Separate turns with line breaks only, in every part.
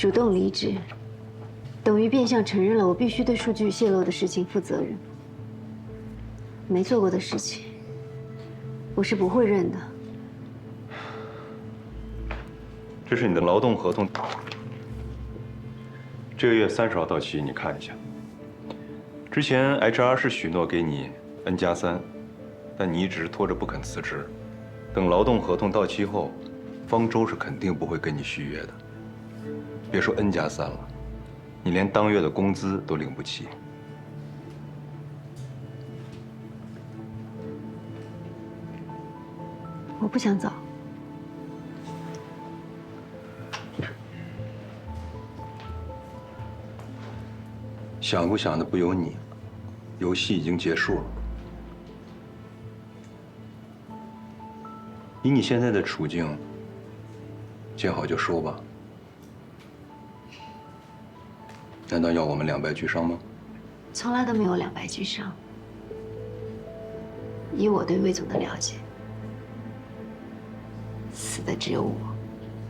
主动离职，等于变相承认了我必须对数据泄露的事情负责任。没做过的事情，我是不会认的。
这是你的劳动合同，这个月30号到期，你看一下。之前 HR 是许诺给你 N+3，但你一直拖着不肯辞职。等劳动合同到期后，方舟是肯定不会跟你续约的。别说 N+3了，你连当月的工资都领不起。
我不想走。
想不想的不由你，游戏已经结束了。以你现在的处境，见好就收吧。难道要我们两败俱伤吗？
从来都没有两败俱伤。以我对魏总的了解，死的只有我。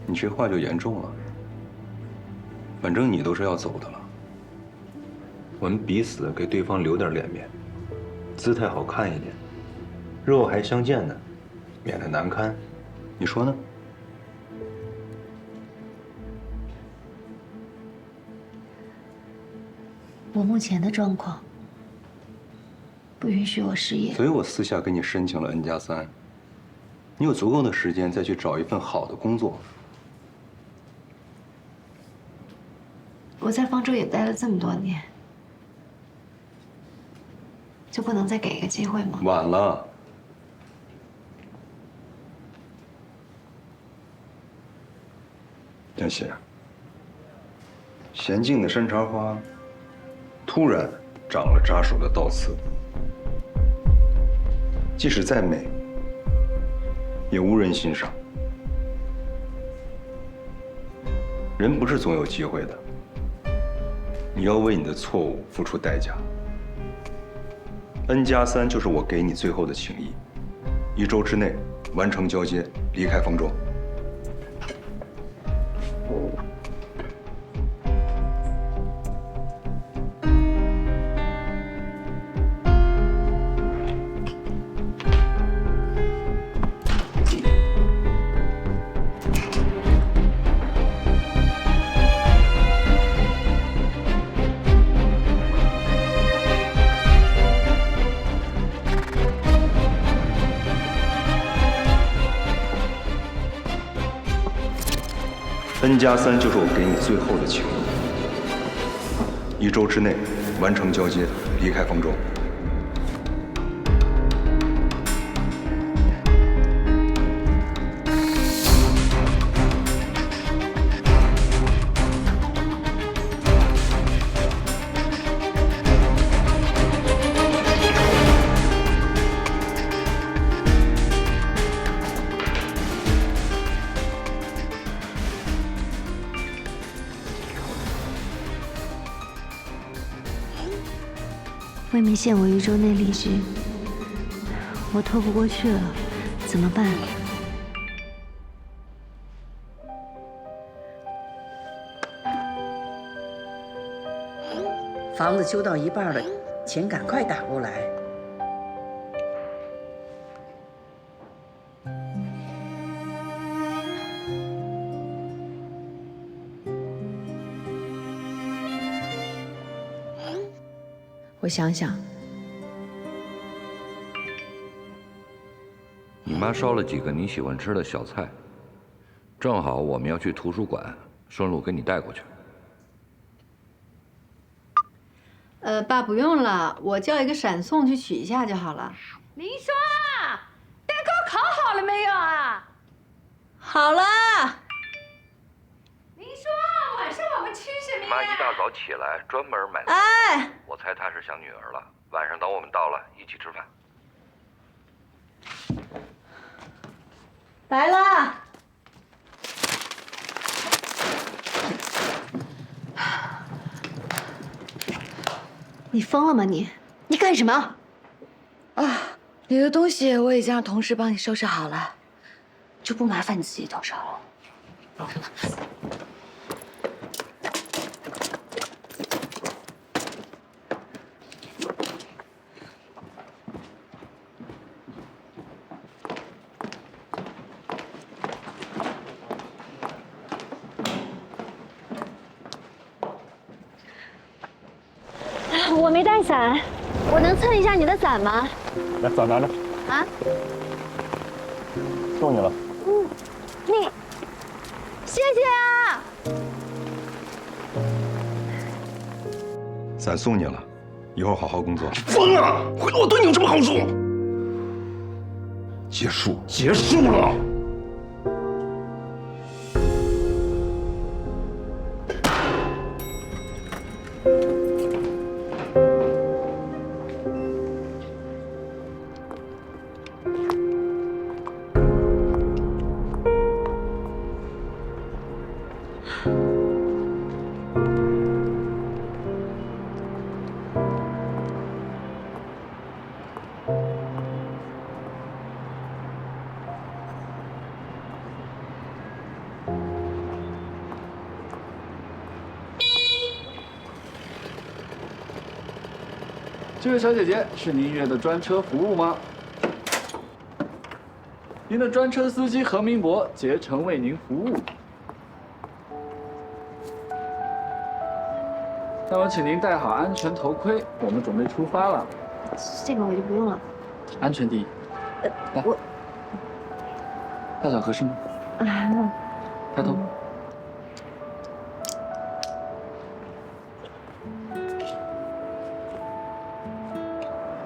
你这话就严重了。反正你都是要走的了，我们彼此给对方留点脸面，姿态好看一点，日后还相见呢，免得难堪。你说呢？
我目前的状况不允许我失业，
所以我私下给你申请了 N+3，你有足够的时间再去找一份好的工作。
我在方舟也待了这么多年，就不能再给一个机会吗？
晚了。江喜，娴静的山茶花突然长了扎手的倒刺，即使再美，也无人欣赏。人不是总有机会的，你要为你的错误付出代价。N+3就是我给你最后的情谊，1周之内完成交接，离开方舟。N+3就是我给你最后的情谊，1周之内完成交接，离开方舟。
魏明限我1周内离职，我拖不过去了，怎么办？
房子修到一半了，钱赶快打过来。
我想想，
你妈烧了几个你喜欢吃的小菜，正好我们要去图书馆，顺路给你带过去。
爸不用了，我叫一个闪送去取一下就好了。
林双，蛋糕烤好了没有啊？
好了。
林双，晚上我们吃什么呀？
妈一大早起来专门买的。
哎，
我猜她是想女儿了。晚上等我们到了，一起吃饭。
来了。
你疯了吗你？你干什么？
啊，你的东西我已经让同事帮你收拾好了，就不麻烦你自己动手了。
我没带伞，我能蹭一下你的伞吗？
来，伞拿着。
啊？
送你了。
你，谢谢啊！
伞送你了，以后好好工作。
疯了！回头我对你有什么好处？
结束。
结束了。
这位小姐姐，是您约的专车服务吗？您的专车司机何明博竭诚为您服务。那么，请您戴好安全头盔，我们准备出发了。
这个我就不用了。
安全第一。来，大小合适吗？抬头。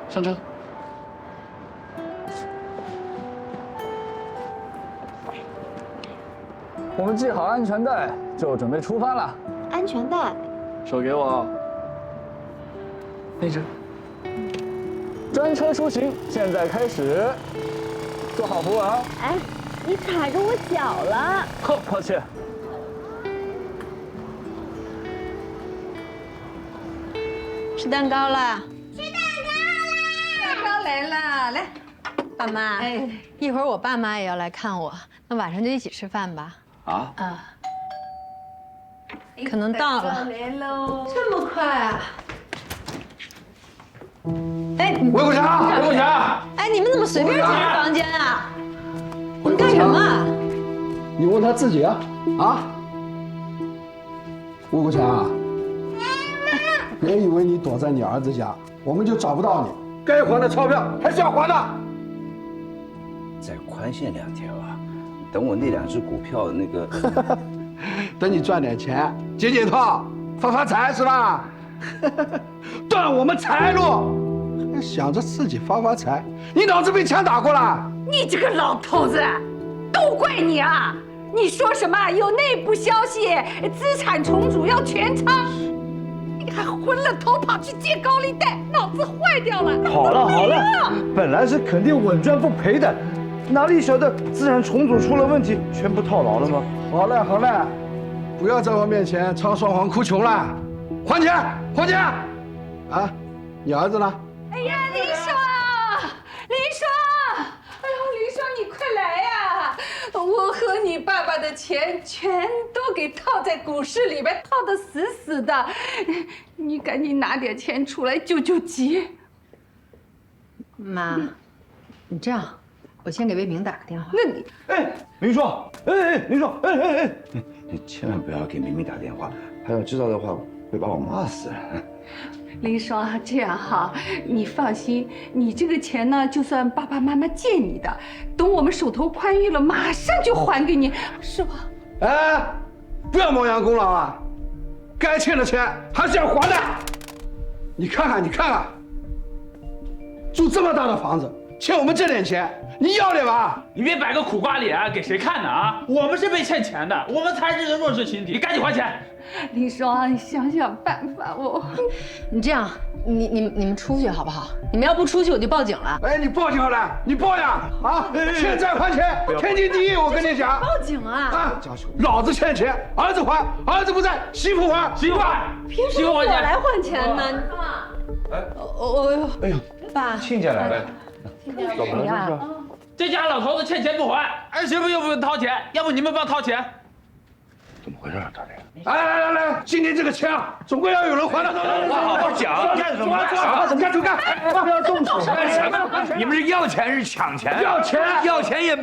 上车。我们系好安全带，就准备出发了。
安全带。
手给我。那只。专车出行，现在开始。坐好扶稳啊！
哎，你踩着我脚了。
呵，抱歉。
吃蛋糕了。蛋糕来了，来，爸妈。哎，一会儿我爸妈也要来看我，那晚上就一起吃饭吧。
啊？
啊。可能到了。来喽！这么快啊？哎，
魏国强，魏国强！
哎，你们怎么随便进人房间啊？你们干什么？
你问他自己啊！啊！魏国强，别以为你躲在你儿子家，我们就找不到你。该还的钞票还是要还的。
再宽限2天啊，等我那2只股票那个，
等你赚点钱，解解套，发发财是吧？断我们财路，还想着自己发发财，你脑子被枪打过了？
你这个老头子，都怪你啊！你说什么有内部消息，资产重组要全仓，你还昏了头跑去借高利贷，脑子坏掉了。
好了好了，本来是肯定稳赚不赔的，哪里晓得资产重组出了问题，全部套牢了吗？
好嘞好嘞，不要在我面前唱双簧哭穷了，还钱还钱！啊，你儿子呢？
哎呀，林双，林双，哎呦，林双，你快来呀！我和你爸爸的钱全都给套在股市里边，套得死死的。你赶紧拿点钱出来救救急。
妈，你这样，我先给魏明打个电话。
那你，
哎，林双，林双，
你千万不要给明明打电话，他要知道的话会把我骂死。
林双，这样哈，你放心，你这个钱呢，就算爸爸妈妈借你的，等我们手头宽裕了，马上就还给你，是吧？
哎，不要亡羊补牢啊！该欠的钱还是要还的。你看看，你看看，住这么大的房子，欠我们这点钱，你要脸吧？
你别摆个苦瓜脸，给谁看呢啊？我们是被欠钱的，我们才是个弱势群体，你赶紧还钱。
林双，你想想办法，
你这样，你们出去好不好？你们要不出去，我就报警了。
哎，你报警好了，你报呀！啊，欠债还钱，天经地义。我跟你讲，
报警啊！
啊，老子欠钱，儿子还，儿子不在，媳妇还，
媳妇还，
凭什么我来还钱呢？
哎，哎呦，
爸，
亲家来了，
怎么了？
这家老头子欠钱不还，儿媳妇又不用掏钱，要不你们帮掏钱？
怎么回事啊，大脸？
来，今天这个钱啊，总归要有人还的。
好好讲，干什么？
干就干，不要动手。
干什么？你们是要钱是抢钱？
要钱，
要钱也
你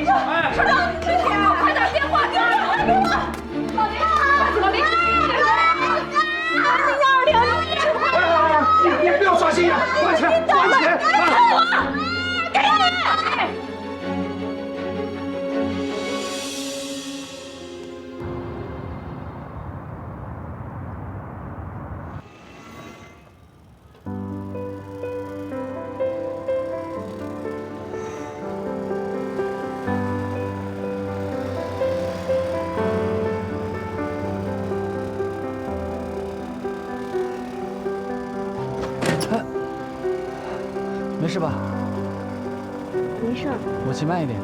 说，快打电话
是吧？
没事。
我骑慢一点。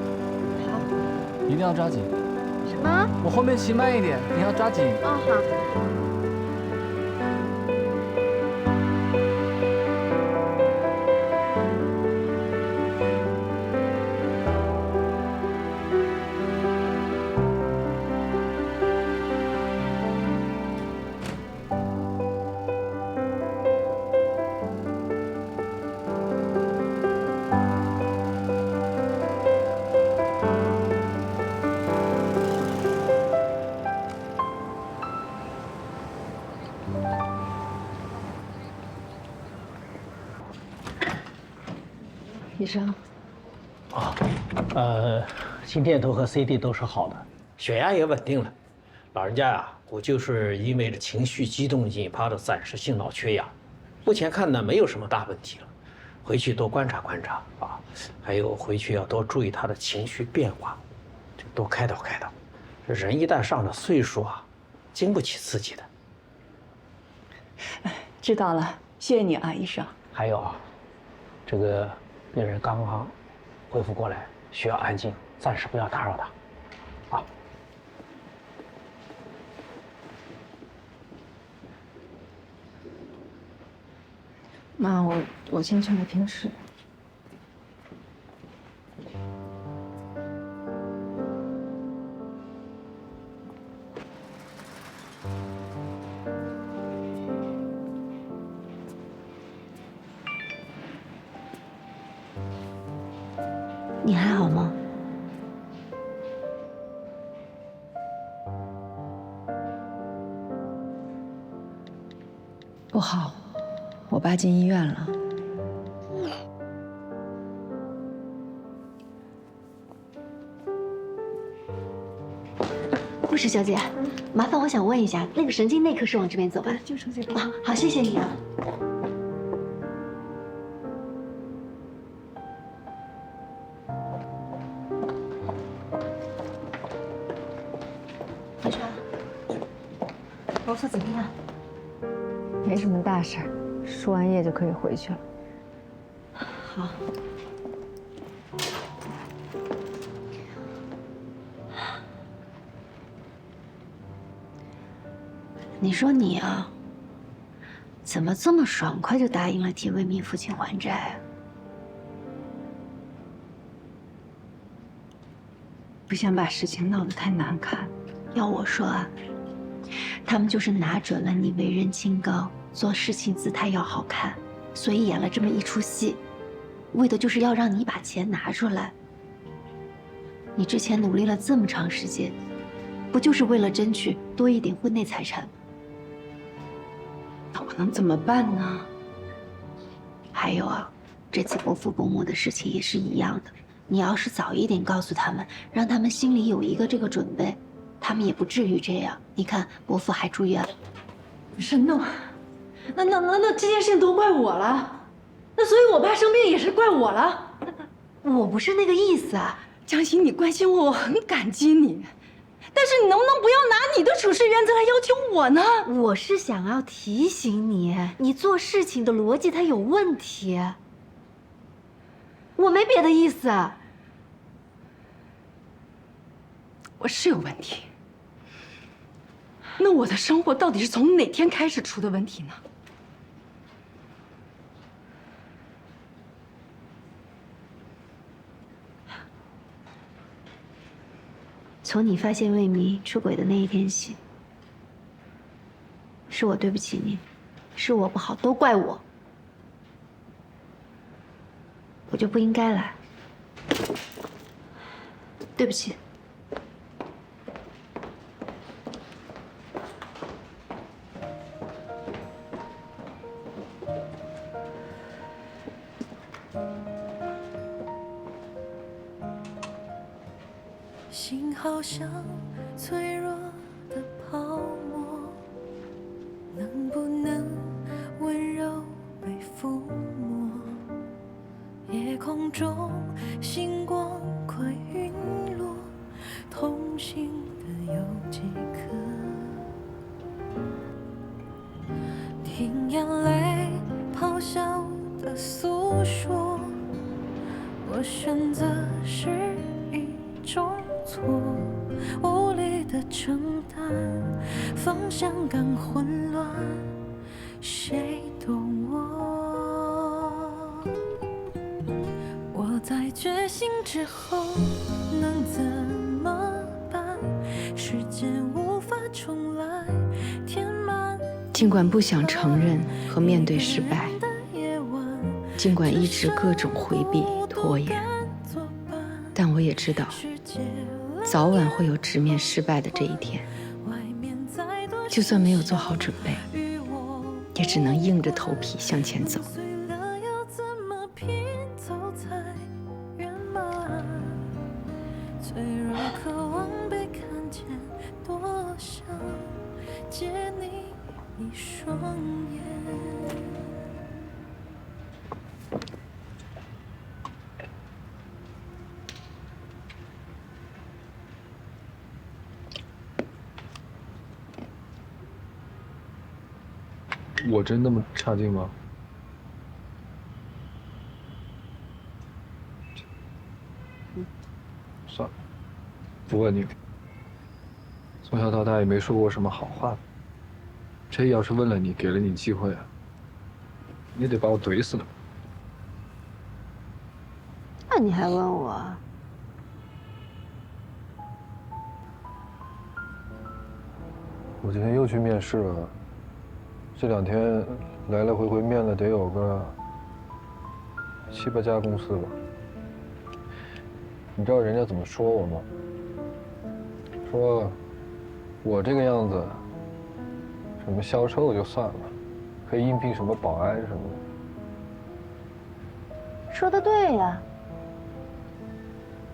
好。
一定要抓紧。
什么？
我后面骑慢一点，你要抓紧。
哦，好。
医生，
心电图和 CT 都是好的，血压也稳定了。老人家呀，估计就是因为情绪激动引发的暂时性脑缺氧，目前看呢没有什么大问题了，回去多观察观察啊，还有回去要多注意他的情绪变化，就多开导开导。这人一旦上了岁数啊，经不起刺激的。
知道了，谢谢你啊，医生。
还有啊，这个病人刚刚恢复过来，需要安静，暂时不要打扰他，啊。
妈，我先去聊天室。
你还好吗？
不好，我爸进医院了。
护士小姐，麻烦我想问一下，那个神经内科是往这边走吧？
就是这边。
啊，好，谢谢你啊。你说，伯父怎么样？
没什么大事儿，输完液就可以回去了。
好。你说你啊，怎么这么爽快就答应了替魏明父亲还债啊？
不想把事情闹得太难看。
要我说啊，他们就是拿准了你为人清高，做事情姿态要好看，所以演了这么一出戏，为的就是要让你把钱拿出来。你之前努力了这么长时间，不就是为了争取多一点婚内财产吗？
那我能怎么办呢？
还有啊，这次伯父伯母的事情也是一样的。你要是早一点告诉他们，让他们心里有一个这个准备，他们也不至于这样。你看，伯父还住院了。
不是，那这件事情都怪我了，那所以我爸生病也是怪我了。
我不是那个意思啊，
江欣，你关心我，我很感激你，但是你能不能不要拿你的处事原则来要求我呢？
我是想要提醒你，你做事情的逻辑它有问题。我没别的意思。
我是有问题，那我的生活到底是从哪天开始出的问题呢？
从你发现魏明出轨的那一天起，是我对不起你，是我不好，都怪我，我就不应该来，对不起。
心好像脆弱的泡沫，能不能温柔被抚摸？夜空中星光快陨落，同行的有几颗？听眼泪咆哮的诉说，我选择是一种错，无力的承担，方向感混乱，谁懂我？我在觉醒之后能怎么办？时间无法重来，填满。
尽管不想承认和面对失败，尽管一直各种回避拖延，但我也知道，早晚会有直面失败的这一天。就算没有做好准备，也只能硬着头皮向前走。
脆弱渴望被看见，多想借你一双眼。
我真那么差劲吗？算了，不问你了。从小到大也没说过什么好话。这要是问了你，给了你机会，你得把我怼死了。
那你还问我？
我今天又去面试了，这2天来来回回面了得有个7、8家公司吧。你知道人家怎么说我吗？说我这个样子，什么销售就算了，可以应聘什么保安什么的。
说的对呀，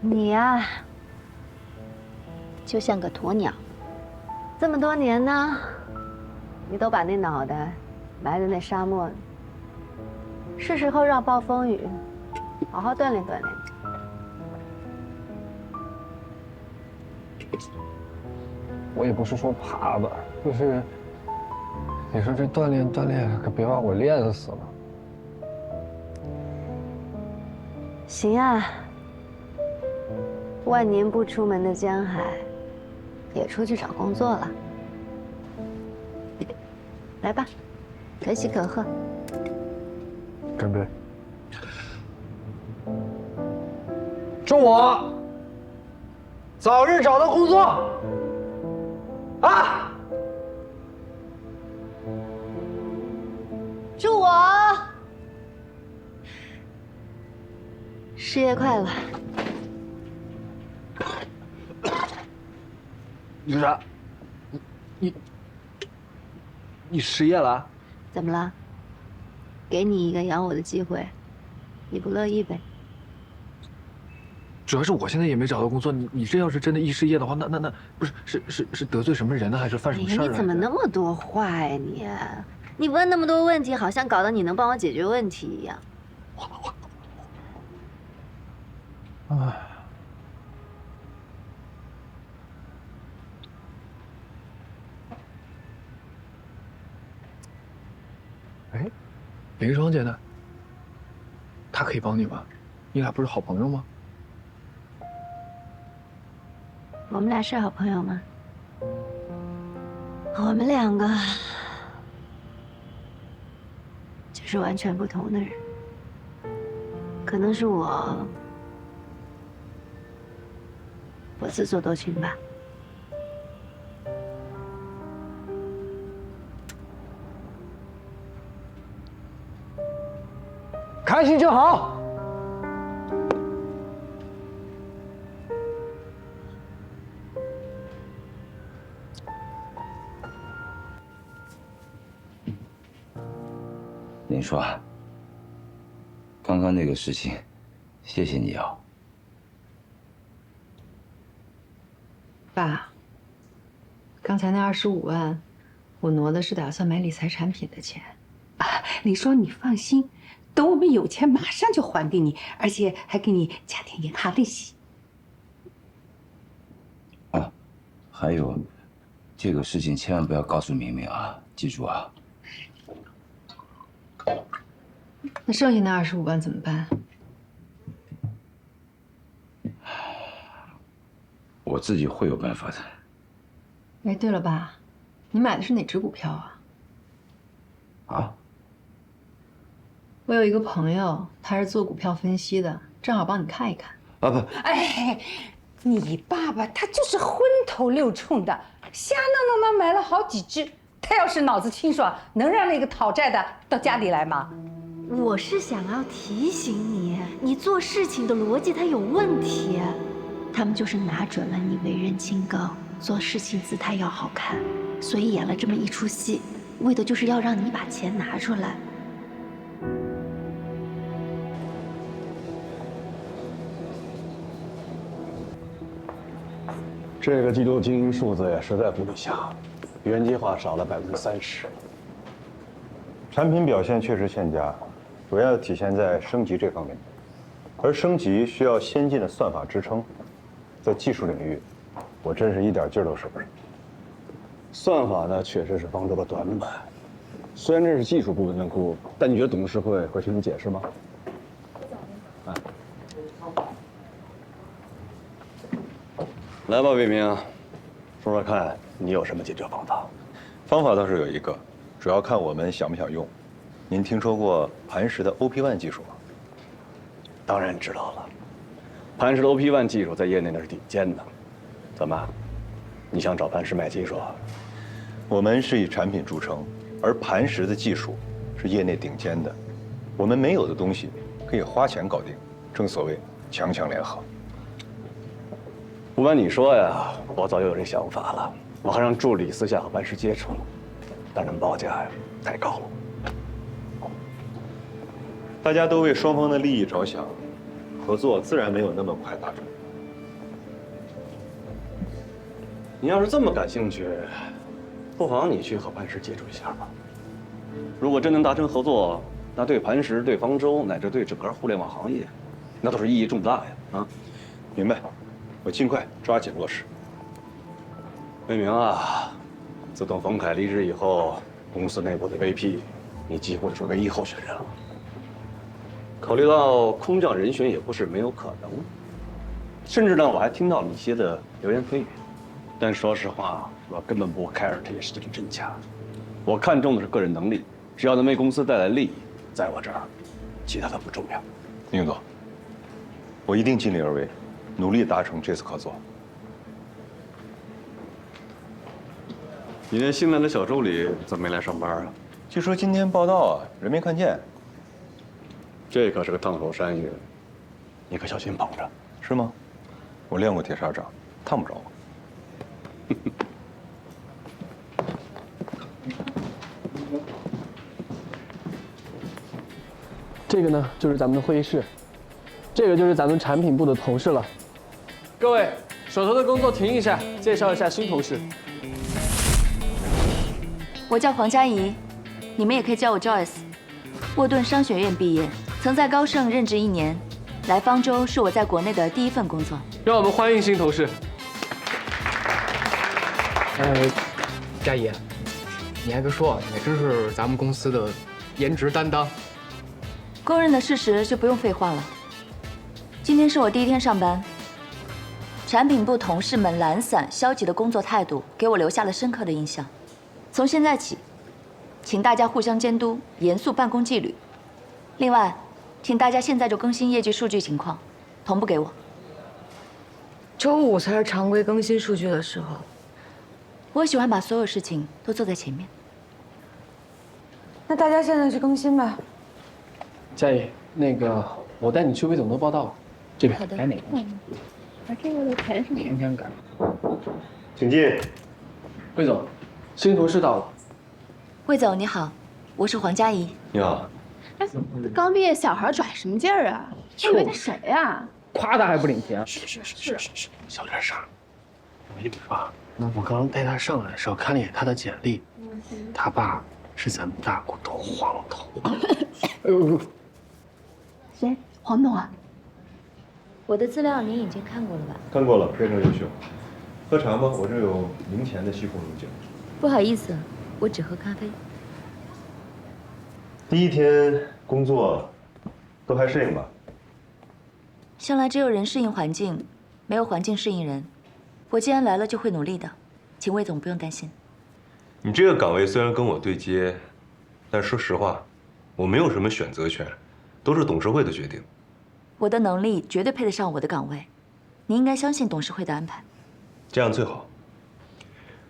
你呀，就像个鸵鸟，这么多年呢，你都把那脑袋埋在那沙漠里，是时候让暴风雨好好锻炼锻炼。
我也不是说爬吧，就是你说这锻炼锻炼，可别把我练死了。
行啊，万年不出门的江海，也出去找工作了。来吧，可喜可贺。
干杯！祝我早日找到工作！啊！
祝我事业快乐。
你啥？你失业了？
怎么了？给你一个养我的机会，你不乐意呗？
主要是我现在也没找到工作，你这要是真的一失业的话，那不是是得罪什么人呢，还是犯什么事儿啊？
你怎么那么多话呀你？你问那么多问题，好像搞得你能帮我解决问题一样。
唉。哎，林双姐呢？她可以帮你吗？你俩不是好朋友吗？
我们俩是好朋友吗？我们两个就是完全不同的人。可能是我自作多情吧。
开心就好。
林双，刚刚那个事情，谢谢你啊。
爸，刚才那25万，我挪的是打算买理财产品的钱。
林双，你放心，等我们有钱，马上就还给你，而且还给你加点银行利息。
啊，还有，这个事情千万不要告诉明明啊，记住啊。
那剩下那25万怎么办？
我自己会有办法的。
哎，对了，爸，你买的是哪只股票啊？
啊？
我有一个朋友，他是做股票分析的，正好帮你看一看。
啊不，
哎，你爸爸他就是昏头六冲的，瞎弄弄嘛买了好几只。他要是脑子清爽，能让那个讨债的到家里来吗？
我是想要提醒你，你做事情的逻辑它有问题。他们就是拿准了你为人清高，做事情姿态要好看，所以演了这么一出戏，为的就是要让你把钱拿出来。
这个季度经营数字也实在不理想，原计划少了30%。
产品表现确实欠佳，主要体现在升级这方面，而升级需要先进的算法支撑，在技术领域，我真是一点劲儿都使不上。
算法呢，确实是方舟的短板。虽然这是技术部门的锅，但你觉得董事会会听你解释吗？啊，来吧，魏明，说说看你有什么解决方法？
方法倒是有一个，主要看我们想不想用。您听说过磐石的 OP1 技术吗？
当然知道了，磐石的 OP1 技术在业内那是顶尖的。怎么，你想找磐石买技术？
我们是以产品著称，而磐石的技术是业内顶尖的，我们没有的东西可以花钱搞定，正所谓强强联合。
不瞒你说呀，我早就有这想法了，我还让助理私下和磐石接触了，但是报价呀太高了。
大家都为双方的利益着想，合作自然没有那么快达成。
你要是这么感兴趣，不妨你去和磐石接触一下吧。如果真能达成合作，那对磐石、对方舟，乃至对整个互联网行业，那都是意义重大呀！啊，
明白，我尽快抓紧落实。
魏明啊，自从冯凯离职以后，公司内部的 VP， 你几乎是唯一候选人了。考虑到空降人选也不是没有可能，甚至呢，我还听到了一些的流言蜚语。但说实话，我根本不 care 这些事情真假，我看重的是个人能力，只要能为公司带来利益，在我这儿，其他的不重要。
宁总，我一定尽力而为，努力达成这次合作。
你那新来的小助理怎么没来上班啊？
据说今天报道啊，人没看见。
这可是个烫手山芋，你可小心捧着。
是吗？我练过铁砂掌，烫不着我。
这个呢，就是咱们的会议室，这个就是咱们产品部的同事了。各位，手头的工作停一下，介绍一下新同事。
我叫黄佳怡，你们也可以叫我 Joyce。沃顿商学院毕业，曾在高盛任职1年。来方舟是我在国内的第一份工作。
让我们欢迎新同事。
佳怡，你还别说，你真是咱们公司的颜值担当。
公认的事实就不用废话了。今天是我第1天上班，产品部同事们懒散消极的工作态度给我留下了深刻的印象。从现在起，请大家互相监督，严肃办公纪律。另外，请大家现在就更新业绩数据情况，同步给我。
周5才是常规更新数据的时候。
我喜欢把所有事情都做在前面。
那大家现在去更新吧。
佳怡，那个我带你去魏总的报道，这边。
好的。
改哪个？
把这个的钱是
天天改。
请进。
魏总，新同事到了。
魏总你好，我是黄佳怡。
你好。
刚毕业小孩拽什么劲儿啊？我以为他谁呀？
夸他还不领情。
是，小点声。我跟你说，我刚带他上来的时候看了一眼他的简历，他爸是咱们大股东黄头。
谁？黄董啊？
我的资料您已经看过了吧？
看过了，非常优秀。喝茶吗？我这有0钱的西红柿酒。
不好意思，我只喝咖啡。
第1天工作都还适应吧？
向来只有人适应环境，没有环境适应人。我既然来了，就会努力的，请魏总不用担心。
你这个岗位虽然跟我对接，但说实话，我没有什么选择权，都是董事会的决定。
我的能力绝对配得上我的岗位，你应该相信董事会的安排。
这样最好。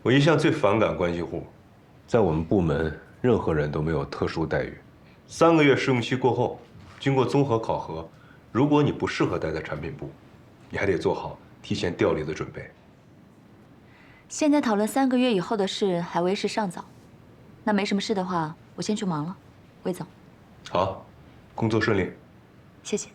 我一向最反感关系户，在我们部门，任何人都没有特殊待遇。3个月试用期过后，经过综合考核，如果你不适合待在产品部，你还得做好提前调离的准备。
现在讨论3个月以后的事还为时尚早，那没什么事的话，我先去忙了。魏总，
好，工作顺利。
谢谢。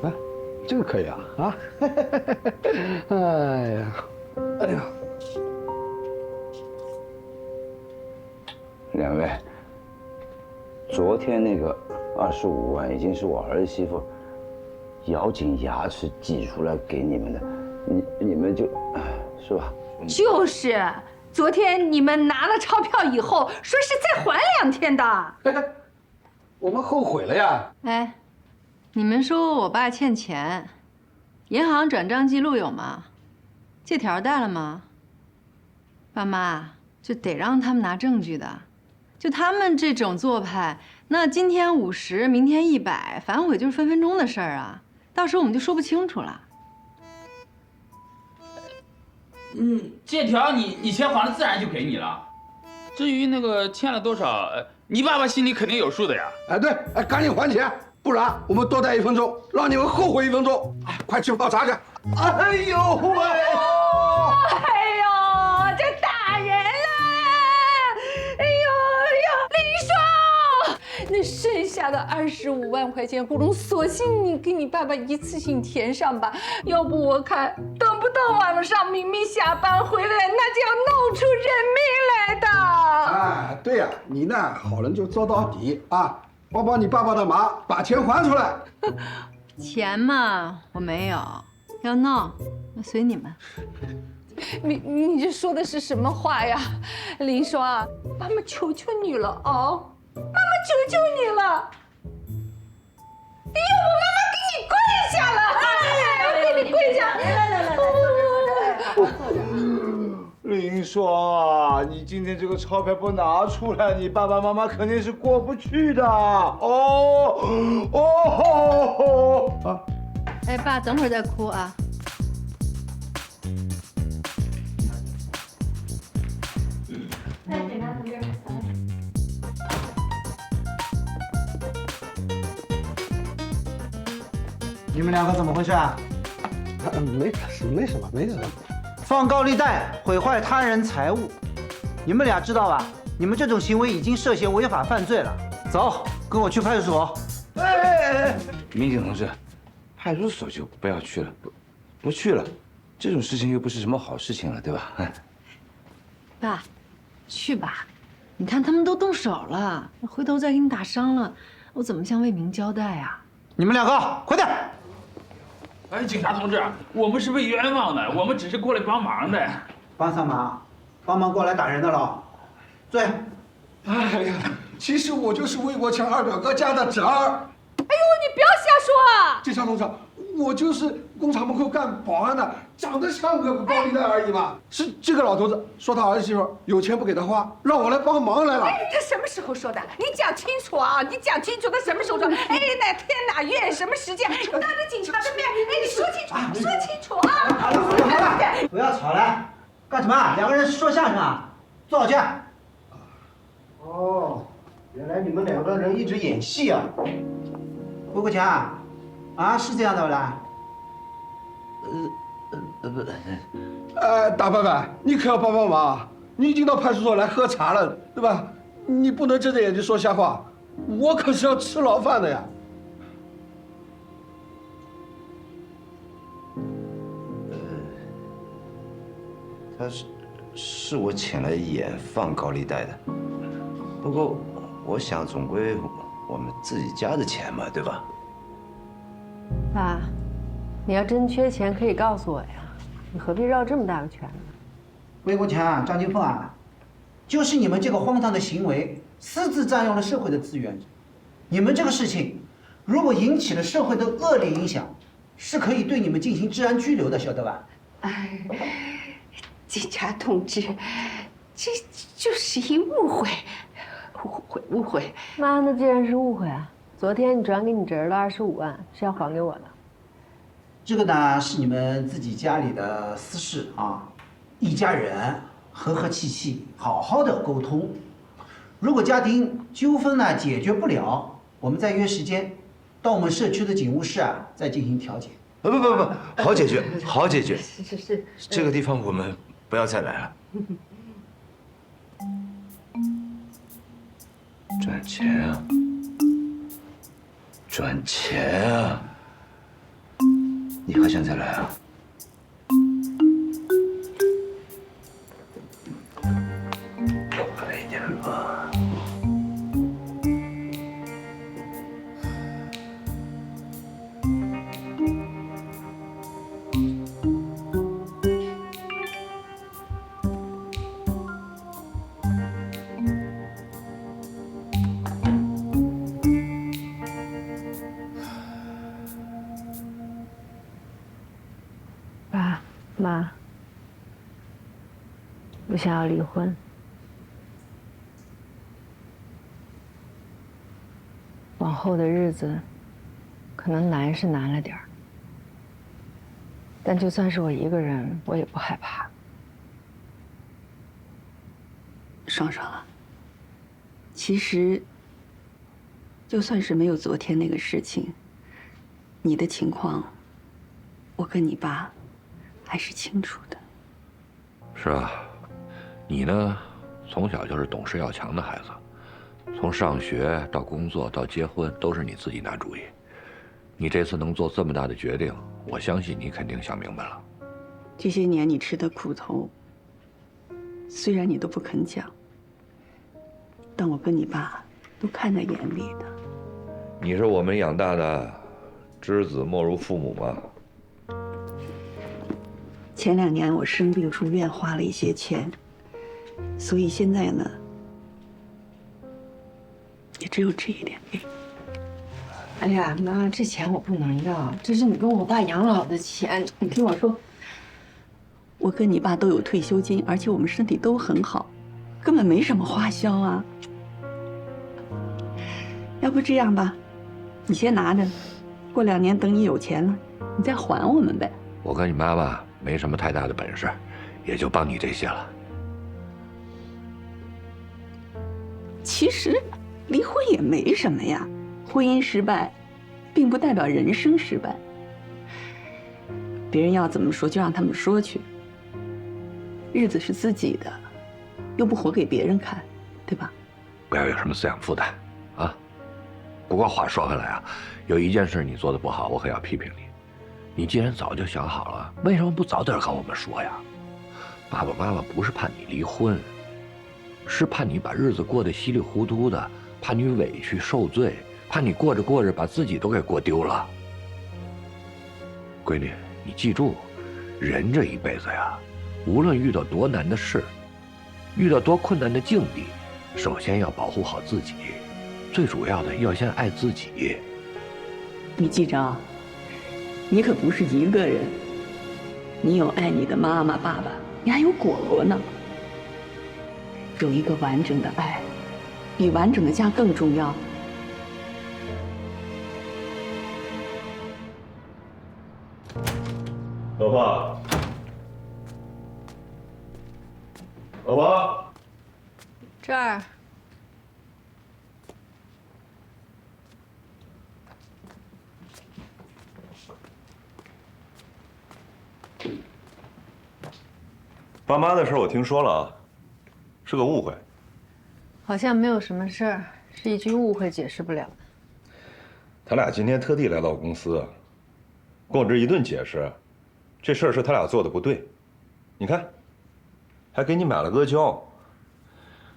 啊，这个可以啊啊！哎呀，哎呀。
2位，昨天那个25万已经是我儿媳妇咬紧牙齿挤出来给你们的，你们就，是吧？
就是，昨天你们拿了钞票以后，说是再还2天的。
我们后悔了呀！
哎，你们说我爸欠钱，银行转账记录有吗？借条带了吗？爸妈，就得让他们拿证据的。 就他们这种做派，那今天50，明天100，反悔就是分分钟的事儿啊！到时候我们就说不清楚了。
借条你钱还了，自然就给你了。至于那个欠了多少，你爸爸心里肯定有数的呀。
哎，对，哎，赶紧还钱，不然我们多待1分钟，让你们后悔1分钟。哎，快去泡茶去。哎呦喂！
哎呦，这打人了！ 那剩下的25万块钱，不如索性你给你爸爸一次性填上吧。要不我看，等不到晚上明明下班回来，那就要闹出人命来的。
哎，对呀，你呢，好人就做到底啊，帮你爸爸的忙，把钱还出来。
钱嘛，我没有，要闹那随你们。
你这说的是什么话呀，林双？妈妈求求你了啊！ 妈妈求求你了！要不妈妈给你跪下了！我给你跪下！
来，林双啊，你今天这个钞票不拿出来，你爸爸妈妈肯定是过不去的。哦。啊！
哎，爸，等会儿再哭啊。
哎，检查同志，
你们2个怎么回事啊？
没什么。
放高利贷，毁坏他人财物，你们俩知道吧？你们这种行为已经涉嫌违法犯罪了。走，跟我去派出所。哎！
民警同志，派出所就不要去了，不去了，这种事情又不是什么好事情了，对吧？
爸，去吧，你看他们都动手了，回头再给你打伤了，我怎么向魏明交代啊？
你们2个快点！
哎，警察同志，我们是被冤枉的，我们只是过来帮忙的。
帮啥忙？帮忙过来打人的了。坐下。
哎呀，其实我就是魏国强2表哥家的侄儿。
哎呦，你不要瞎说啊！
警察同志，我就是工厂门口干保安的，长得像个高利贷而已嘛。是这个老头子说他儿媳妇有钱不给他花，让我来帮忙来了。
哎，他什么时候说的？你讲清楚啊！你讲清楚，他什么时候说？哎，哪天哪月什么时间？当着警察的面，哎，你说清楚，说清楚啊！
好了，不要吵了，干什么？2个人说相声啊？坐好去。哦，原来你们2个人一直演戏啊。郭国强，啊，是这样的不啦？
大伯伯，你可要帮帮忙！你已经到派出所来喝茶了，对吧？你不能睁着眼睛说瞎话，我可是要吃牢饭的呀。
他是我请来演放高利贷的，不过我想总归我们自己家的钱嘛，对吧？
爸，你要真缺钱可以告诉我呀，你何必绕这么大个圈呢？
魏国强、张金凤啊，就是你们这个荒唐的行为，私自占用了社会的资源。你们这个事情，如果引起了社会的恶劣影响，是可以对你们进行治安拘留的，晓得吧？
哎，警察同志，这就是一误会，误会。
妈，那既然是误会啊，昨天你转给你侄儿的25万是要还给我的。
这个呢是你们自己家里的私事啊，一家人和和气气，好好的沟通。如果家庭纠纷呢解决不了，我们再约时间，到我们社区的警务室啊再进行调解。
不，好解决，好解决。
是。
这个地方我们不要再来了。赚钱啊，赚钱啊！你还想再来啊？快点吧。
爸妈，我想要离婚。往后的日子，可能难是难了点儿，但就算是我一个人，我也不害怕。
双双啊，其实就算是没有昨天那个事情，你的情况，我跟你爸还是清楚的。
是啊，你呢，从小就是懂事要强的孩子，从上学到工作到结婚都是你自己拿主意。你这次能做这么大的决定，我相信你肯定想明白了。
这些年你吃的苦头，虽然你都不肯讲，但我跟你爸都看在眼里的。
你是我们养大的，知子莫如父母嘛。
前2年我生病住院，花了一些钱，所以现在呢，也只有这一点给。
哎呀，妈，这钱我不能要，这是你跟我爸养老的钱。
你听我说，我跟你爸都有退休金，而且我们身体都很好，根本没什么花销啊。要不这样吧，你先拿着，过2年等你有钱了，你再还我们呗。
我跟你妈妈没什么太大的本事，也就帮你这些了。
其实离婚也没什么呀，婚姻失败，并不代表人生失败。别人要怎么说就让他们说去，日子是自己的，又不活给别人看，对吧？
不要有什么思想负担，啊。不过话说回来啊，有一件事你做的不好，我可要批评你。你既然早就想好了，为什么不早点跟我们说呀？爸爸妈妈不是怕你离婚，是怕你把日子过得稀里糊涂的，怕你委屈受罪，怕你过着过着把自己都给过丢了。闺女，你记住，人这一辈子呀，无论遇到多难的事，遇到多困难的境地，首先要保护好自己，最主要的要先爱自己。
你记着啊，你可不是一个人，你有爱你的妈妈、爸爸，你还有果果呢。有一个完整的爱，比完整的家更重要。
老婆，老婆，
这儿。
爸妈的事我听说了啊，是个误会。
好像没有什么事儿，是一句误会解释不了的。
他俩今天特地来到公司，跟我这一顿解释，这事儿是他俩做的不对。你看，还给你买了阿胶。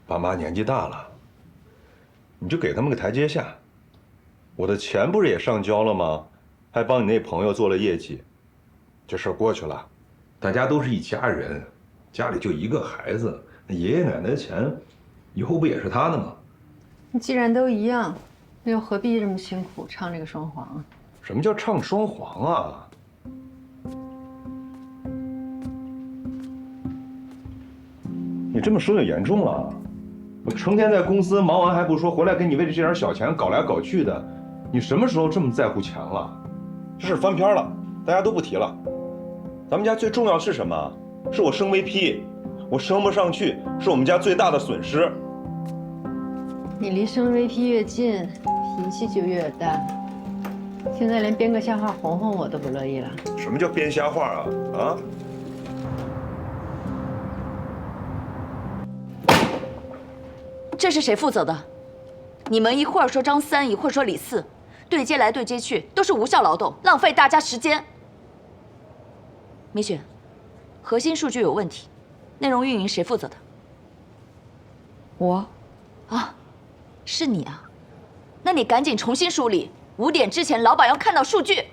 爸妈年纪大了，你就给他们个台阶下。我的钱不是也上交了吗？还帮你那朋友做了业绩，这事儿过去了，大家都是一家人。家里就一个孩子，那爷爷奶奶的钱，以后不也是他的吗？
既然都一样，那又何必这么辛苦唱这个双簧啊？
什么叫唱双簧啊？你这么说就严重了。我成天在公司忙完还不说，回来给你为了这点小钱搞来搞去的，你什么时候这么在乎钱了？这事翻篇了，大家都不提了。咱们家最重要是什么？是我升 VP， 我升不上去是我们家最大的损失。
你离升 VP 越近，脾气就越淡。现在连编个瞎话哄哄我都不乐意了。
什么叫编瞎话啊？啊？
这是谁负责的？你们一会儿说张三，一会儿说李四，对接来对接去，都是无效劳动，浪费大家时间。米雪，核心数据有问题，内容运营谁负责的？我。啊，是你啊？那你赶紧重新梳理，5点之前老板要看到数据。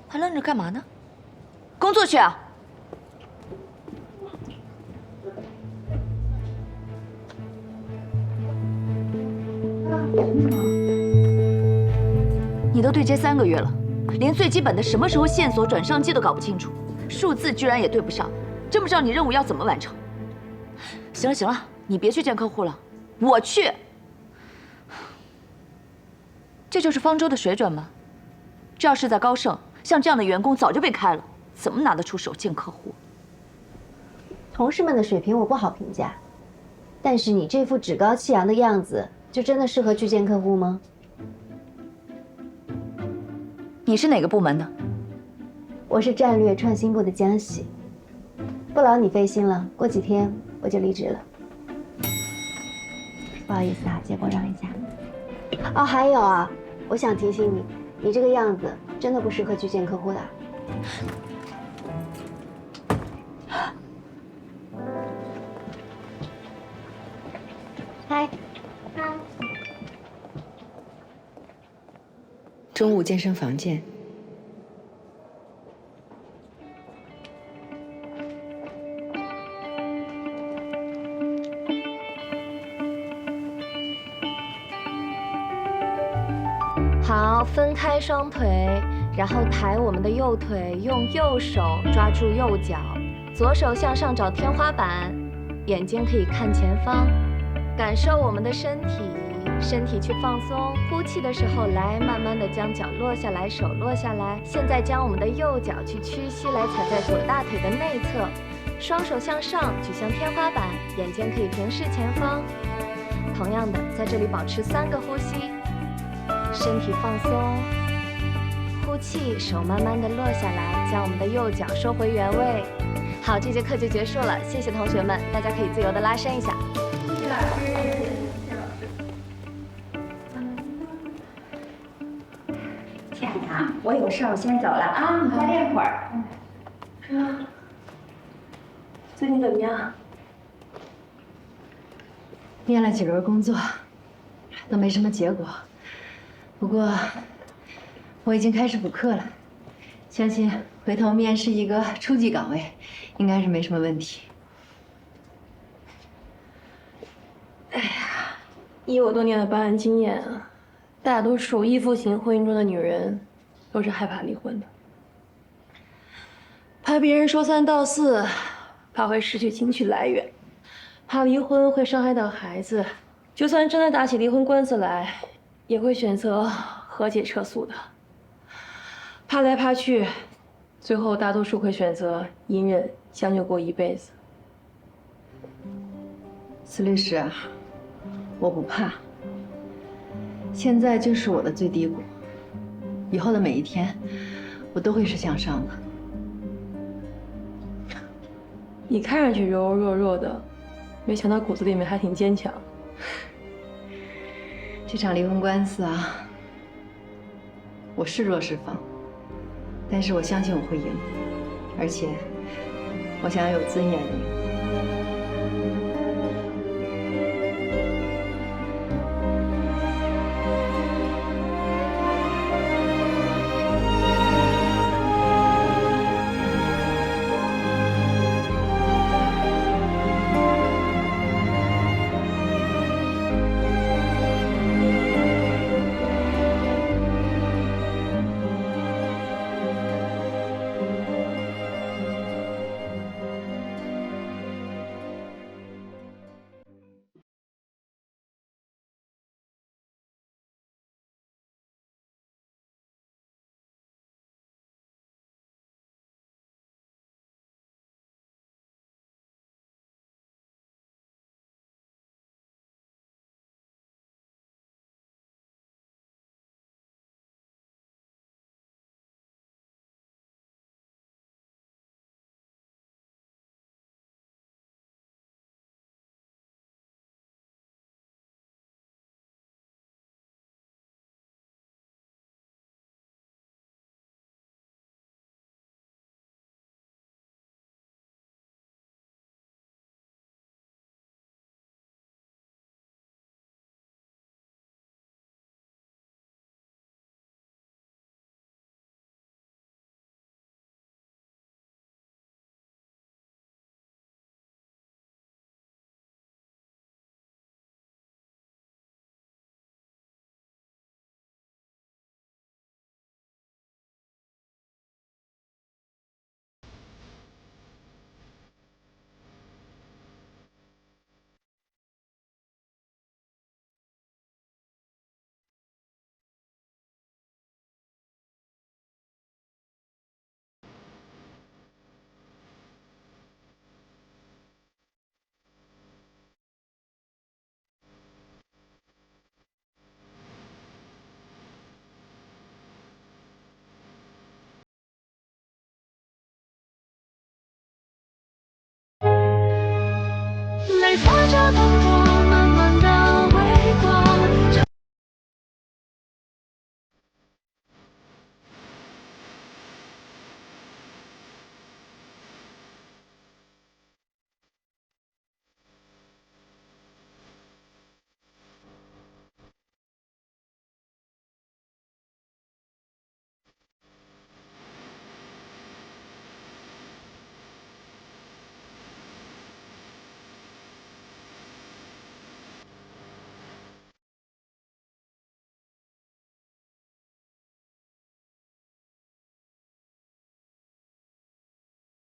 还愣着干嘛呢？工作去啊！你都对接3个月了，连最基本的什么时候线索转上机都搞不清楚，数字居然也对不上，真不知道你任务要怎么完成。行了行了，你别去见客户了，我去。这就是方舟的水准吗？这要是在高盛，像这样的员工早就被开了，怎么拿得出手见客户？
同事们的水平我不好评价，但是你这副趾高气扬的样子，就真的适合去见客户吗？
你是哪个部门的？
我是战略创新部的江喜。不劳你费心了，过几天我就离职了。不好意思啊，借过让一下。哦，还有啊，我想提醒你，你这个样子真的不适合去见客户的。嗨。
中午健身房见。
好，分开双腿，然后抬我们的右腿，用右手抓住右脚，左手向上找天花板，眼睛可以看前方，感受我们的身体。身体去放松，呼气的时候来，慢慢的将脚落下来，手落下来。现在将我们的右脚去屈膝，来踩在左大腿的内侧，双手向上举向天花板，眼睛可以平视前方。同样的，在这里保持3个呼吸，身体放松，呼气，手慢慢的落下来，将我们的右脚收回原位。好，这节课就结束了，谢谢同学们，大家可以自由的拉伸一下。谢谢老师。
亲爱的，我有事，我先走了啊，你再练会儿。
最近怎么样？
面了几轮工作，都没什么结果。不过我已经开始补课了，相信回头面试一个初级岗位，应该是没什么问题。
哎呀，以我多年的办案经验啊。大多数依附型婚姻中的女人，都是害怕离婚的，怕别人说3道4，怕会失去情绪来源，怕离婚会伤害到孩子，就算真的打起离婚官司来，也会选择和解撤诉的。怕来怕去，最后大多数会选择隐忍将就过一辈子。
司律师啊，我不怕。现在就是我的最低谷，以后的每一天，我都会是向上的。
你看上去柔柔弱弱的，没想到骨子里面还挺坚强。
这场离婚官司啊，我是弱是方，但是我相信我会赢，而且我想要有尊严的赢。
挥洒着奔波。